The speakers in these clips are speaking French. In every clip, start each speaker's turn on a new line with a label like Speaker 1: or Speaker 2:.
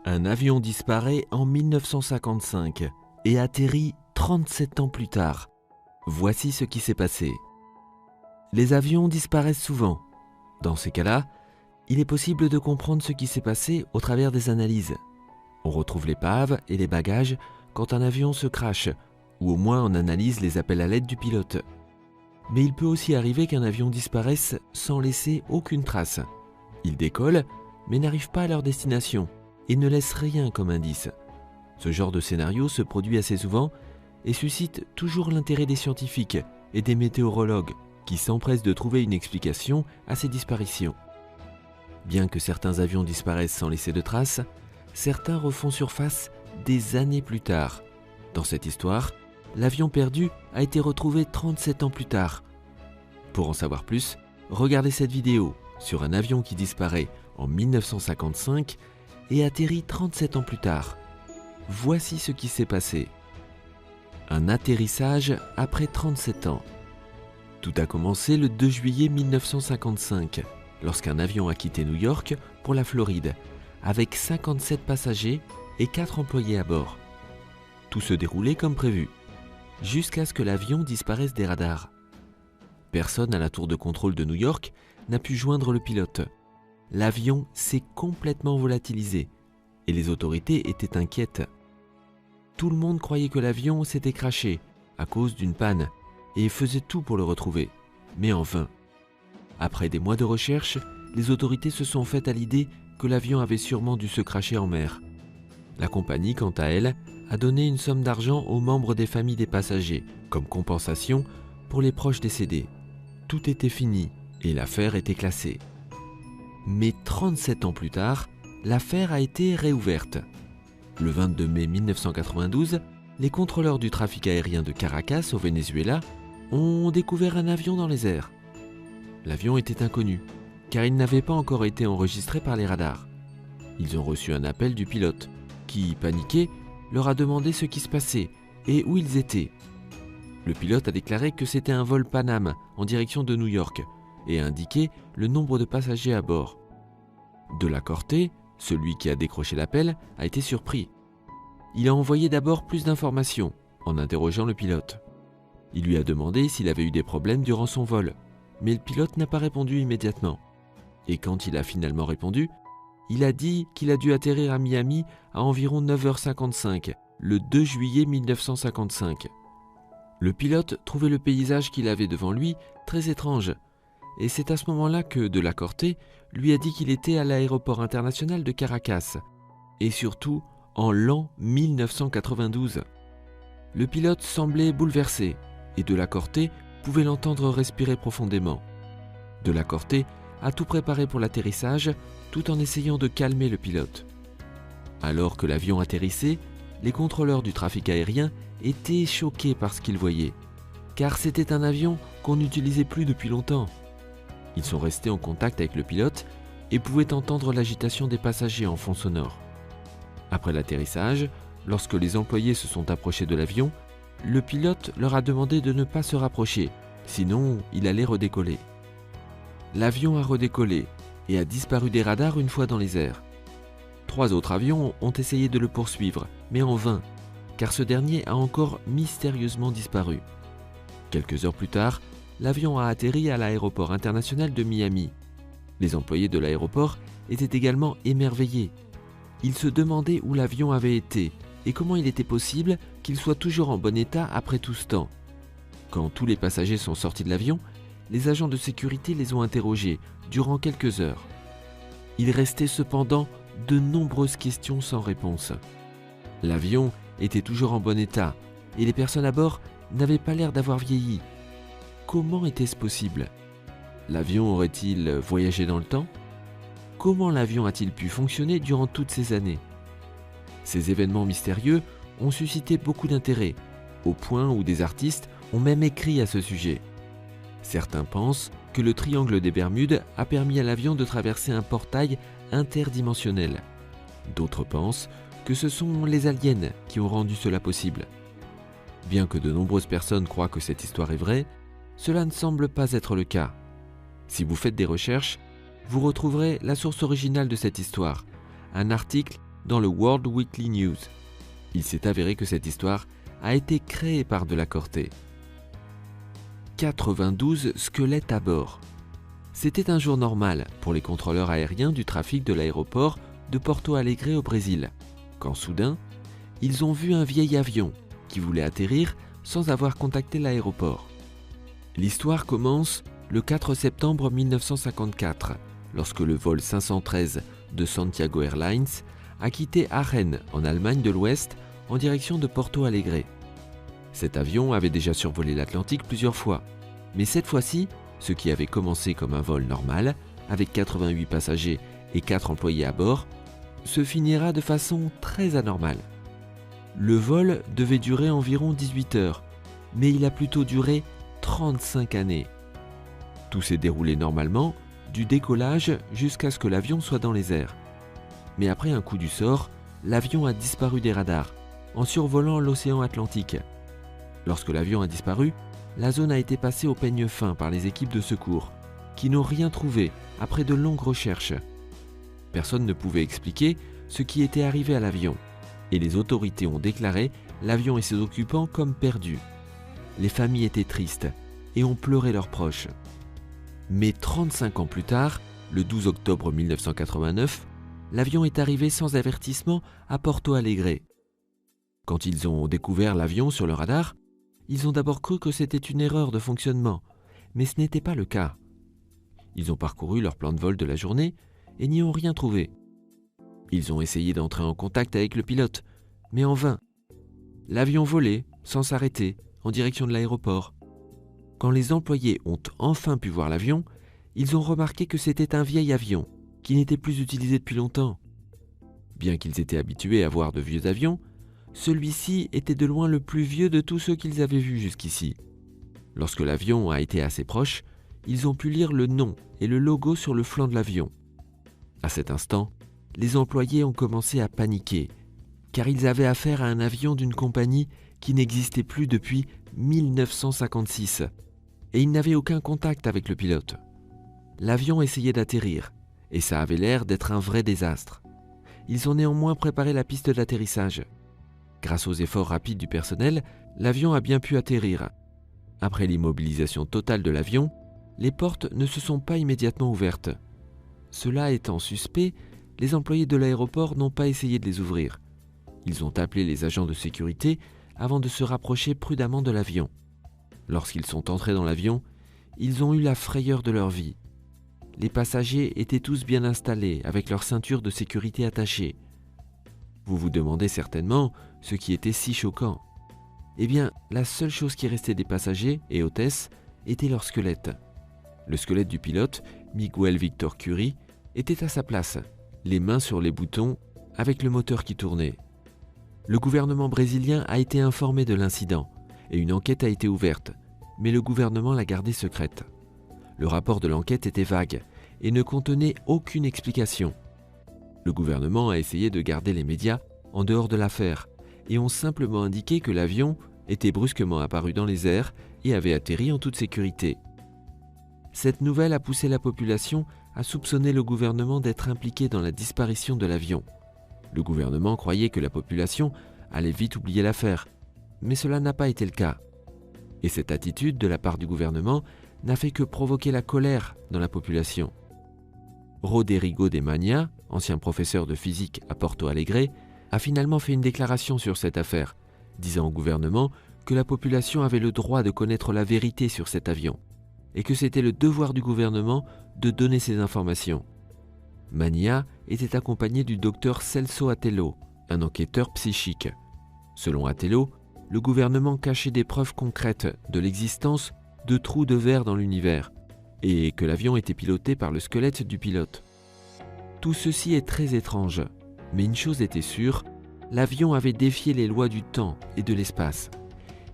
Speaker 1: Un avion disparaît en 1955 et atterrit 37 ans plus tard. Voici ce qui s'est passé. Les avions disparaissent souvent. Dans ces cas-là, il est possible de comprendre ce qui s'est passé au travers des analyses. On retrouve l'épave et les bagages quand un avion se crache, ou au moins on analyse les appels à l'aide du pilote. Mais il peut aussi arriver qu'un avion disparaisse sans laisser aucune trace. Il décolle, mais n'arrive pas à leur destination et ne laisse rien comme indice. Ce genre de scénario se produit assez souvent et suscite toujours l'intérêt des scientifiques et des météorologues qui s'empressent de trouver une explication à ces disparitions. Bien que certains avions disparaissent sans laisser de traces, certains refont surface des années plus tard. Dans cette histoire, l'avion perdu a été retrouvé 37 ans plus tard. Pour en savoir plus, regardez cette vidéo sur un avion qui disparaît en 1955 et atterrit 37 ans plus tard. Voici ce qui s'est passé. Un atterrissage après 37 ans. Tout a commencé le 2 juillet 1955, lorsqu'un avion a quitté New York pour la Floride, avec 57 passagers et 4 employés à bord. Tout se déroulait comme prévu, jusqu'à ce que l'avion disparaisse des radars. Personne à la tour de contrôle de New York n'a pu joindre le pilote. L'avion s'est complètement volatilisé et les autorités étaient inquiètes. Tout le monde croyait que l'avion s'était crashé à cause d'une panne et faisait tout pour le retrouver, mais en vain. Après des mois de recherche, les autorités se sont faites à l'idée que l'avion avait sûrement dû se crasher en mer. La compagnie, quant à elle, a donné une somme d'argent aux membres des familles des passagers, comme compensation pour les proches décédés. Tout était fini et l'affaire était classée. Mais 37 ans plus tard, l'affaire a été réouverte. Le 22 mai 1992, les contrôleurs du trafic aérien de Caracas au Venezuela ont découvert un avion dans les airs. L'avion était inconnu, car il n'avait pas encore été enregistré par les radars. Ils ont reçu un appel du pilote, qui, paniqué, leur a demandé ce qui se passait et où ils étaient. Le pilote a déclaré que c'était un vol Panam en direction de New York et a indiqué le nombre de passagers à bord. De la Corte, celui qui a décroché l'appel, a été surpris. Il a envoyé d'abord plus d'informations en interrogeant le pilote. Il lui a demandé s'il avait eu des problèmes durant son vol, mais le pilote n'a pas répondu immédiatement. Et quand il a finalement répondu, il a dit qu'il a dû atterrir à Miami à environ 9h55, le 2 juillet 1955. Le pilote trouvait le paysage qu'il avait devant lui très étrange, et c'est à ce moment-là que De la Corte lui a dit qu'il était à l'aéroport international de Caracas, et surtout en l'an 1992. Le pilote semblait bouleversé, et De la Corte pouvait l'entendre respirer profondément. De la Corte a tout préparé pour l'atterrissage, tout en essayant de calmer le pilote. Alors que l'avion atterrissait, les contrôleurs du trafic aérien étaient choqués par ce qu'ils voyaient, car c'était un avion qu'on n'utilisait plus depuis longtemps. Ils sont restés en contact avec le pilote et pouvaient entendre l'agitation des passagers en fond sonore. Après l'atterrissage, lorsque les employés se sont approchés de l'avion, le pilote leur a demandé de ne pas se rapprocher, sinon il allait redécoller. L'avion a redécollé et a disparu des radars une fois dans les airs. 3 autres avions ont essayé de le poursuivre, mais en vain, car ce dernier a encore mystérieusement disparu. Quelques heures plus tard, l'avion a atterri à l'aéroport international de Miami. Les employés de l'aéroport étaient également émerveillés. Ils se demandaient où l'avion avait été et comment il était possible qu'il soit toujours en bon état après tout ce temps. Quand tous les passagers sont sortis de l'avion, les agents de sécurité les ont interrogés durant quelques heures. Il restait cependant de nombreuses questions sans réponse. L'avion était toujours en bon état et les personnes à bord n'avaient pas l'air d'avoir vieilli. Comment était-ce possible? L'avion aurait-il voyagé dans le temps? Comment l'avion a-t-il pu fonctionner durant toutes ces années? Ces événements mystérieux ont suscité beaucoup d'intérêt, au point où des artistes ont même écrit à ce sujet. Certains pensent que le triangle des Bermudes a permis à l'avion de traverser un portail interdimensionnel. D'autres pensent que ce sont les aliens qui ont rendu cela possible. Bien que de nombreuses personnes croient que cette histoire est vraie, cela ne semble pas être le cas. Si vous faites des recherches, vous retrouverez la source originale de cette histoire, un article dans le World Weekly News. Il s'est avéré que cette histoire a été créée par de la Corte. 92 squelettes à bord. C'était un jour normal pour les contrôleurs aériens du trafic de l'aéroport de Porto Alegre au Brésil, quand soudain, ils ont vu un vieil avion qui voulait atterrir sans avoir contacté l'aéroport. L'histoire commence le 4 septembre 1954, lorsque le vol 513 de Santiago Airlines a quitté Aachen en Allemagne de l'Ouest en direction de Porto Alegre. Cet avion avait déjà survolé l'Atlantique plusieurs fois, mais cette fois-ci, ce qui avait commencé comme un vol normal, avec 88 passagers et 4 employés à bord, se finira de façon très anormale. Le vol devait durer environ 18 heures, mais il a plutôt duré 35 années. Tout s'est déroulé normalement, du décollage jusqu'à ce que l'avion soit dans les airs. Mais après un coup du sort, l'avion a disparu des radars, en survolant l'océan Atlantique. Lorsque l'avion a disparu, la zone a été passée au peigne fin par les équipes de secours, qui n'ont rien trouvé après de longues recherches. Personne ne pouvait expliquer ce qui était arrivé à l'avion, et les autorités ont déclaré l'avion et ses occupants comme perdus. Les familles étaient tristes et ont pleuré leurs proches. Mais 35 ans plus tard, le 12 octobre 1989, l'avion est arrivé sans avertissement à Porto Alegre. Quand ils ont découvert l'avion sur le radar, ils ont d'abord cru que c'était une erreur de fonctionnement, mais ce n'était pas le cas. Ils ont parcouru leur plan de vol de la journée et n'y ont rien trouvé. Ils ont essayé d'entrer en contact avec le pilote, mais en vain. L'avion volait, sans s'arrêter, en direction de l'aéroport. Quand les employés ont enfin pu voir l'avion, ils ont remarqué que c'était un vieil avion, qui n'était plus utilisé depuis longtemps. Bien qu'ils étaient habitués à voir de vieux avions, celui-ci était de loin le plus vieux de tous ceux qu'ils avaient vus jusqu'ici. Lorsque l'avion a été assez proche, ils ont pu lire le nom et le logo sur le flanc de l'avion. À cet instant, les employés ont commencé à paniquer, car ils avaient affaire à un avion d'une compagnie qui n'existait plus depuis 1956, et ils n'avaient aucun contact avec le pilote. L'avion essayait d'atterrir, et ça avait l'air d'être un vrai désastre. Ils ont néanmoins préparé la piste d'atterrissage. Grâce aux efforts rapides du personnel, l'avion a bien pu atterrir. Après l'immobilisation totale de l'avion, les portes ne se sont pas immédiatement ouvertes. Cela étant suspect, les employés de l'aéroport n'ont pas essayé de les ouvrir. Ils ont appelé les agents de sécurité avant de se rapprocher prudemment de l'avion. Lorsqu'ils sont entrés dans l'avion, ils ont eu la frayeur de leur vie. Les passagers étaient tous bien installés avec leurs ceintures de sécurité attachées. Vous vous demandez certainement ce qui était si choquant. Eh bien, la seule chose qui restait des passagers et hôtesses était leur squelette. Le squelette du pilote, Miguel Victor Curie, était à sa place, les mains sur les boutons, avec le moteur qui tournait. Le gouvernement brésilien a été informé de l'incident et une enquête a été ouverte, mais le gouvernement l'a gardée secrète. Le rapport de l'enquête était vague et ne contenait aucune explication. Le gouvernement a essayé de garder les médias en dehors de l'affaire et ont simplement indiqué que l'avion était brusquement apparu dans les airs et avait atterri en toute sécurité. Cette nouvelle a poussé la population à soupçonner le gouvernement d'être impliqué dans la disparition de l'avion. Le gouvernement croyait que la population allait vite oublier l'affaire, mais cela n'a pas été le cas. Et cette attitude de la part du gouvernement n'a fait que provoquer la colère dans la population. Rodrigo de Magna, ancien professeur de physique à Porto Alegre, a finalement fait une déclaration sur cette affaire, disant au gouvernement que la population avait le droit de connaître la vérité sur cet avion, et que c'était le devoir du gouvernement de donner ces informations. Magna était accompagné du docteur Celso Atello, un enquêteur psychique. Selon Atello, le gouvernement cachait des preuves concrètes de l'existence de trous de verre dans l'univers, et que l'avion était piloté par le squelette du pilote. Tout ceci est très étrange, mais une chose était sûre, l'avion avait défié les lois du temps et de l'espace,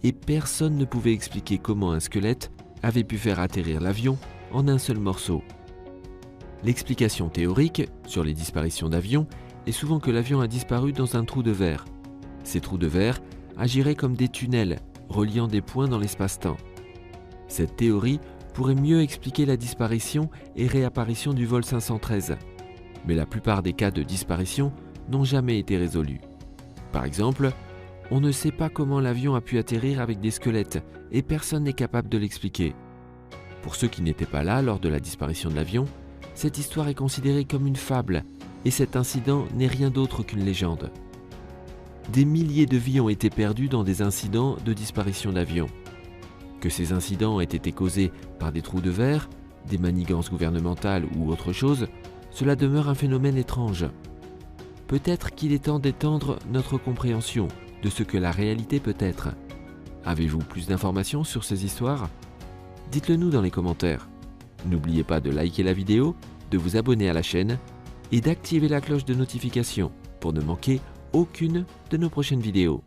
Speaker 1: et personne ne pouvait expliquer comment un squelette avait pu faire atterrir l'avion en un seul morceau. L'explication théorique sur les disparitions d'avions est souvent que l'avion a disparu dans un trou de verre. Ces trous de verre agiraient comme des tunnels reliant des points dans l'espace-temps. Cette théorie pourrait mieux expliquer la disparition et réapparition du vol 513. Mais la plupart des cas de disparition n'ont jamais été résolues. Par exemple, on ne sait pas comment l'avion a pu atterrir avec des squelettes et personne n'est capable de l'expliquer. Pour ceux qui n'étaient pas là lors de la disparition de l'avion, cette histoire est considérée comme une fable et cet incident n'est rien d'autre qu'une légende. Des milliers de vies ont été perdues dans des incidents de disparition d'avions. Que ces incidents aient été causés par des trous de verre, des manigances gouvernementales ou autre chose, cela demeure un phénomène étrange. Peut-être qu'il est temps d'étendre notre compréhension de ce que la réalité peut être. Avez-vous plus d'informations sur ces histoires? Dites-le nous dans les commentaires. N'oubliez pas de liker la vidéo, de vous abonner à la chaîne et d'activer la cloche de notification pour ne manquer aucune de nos prochaines vidéos.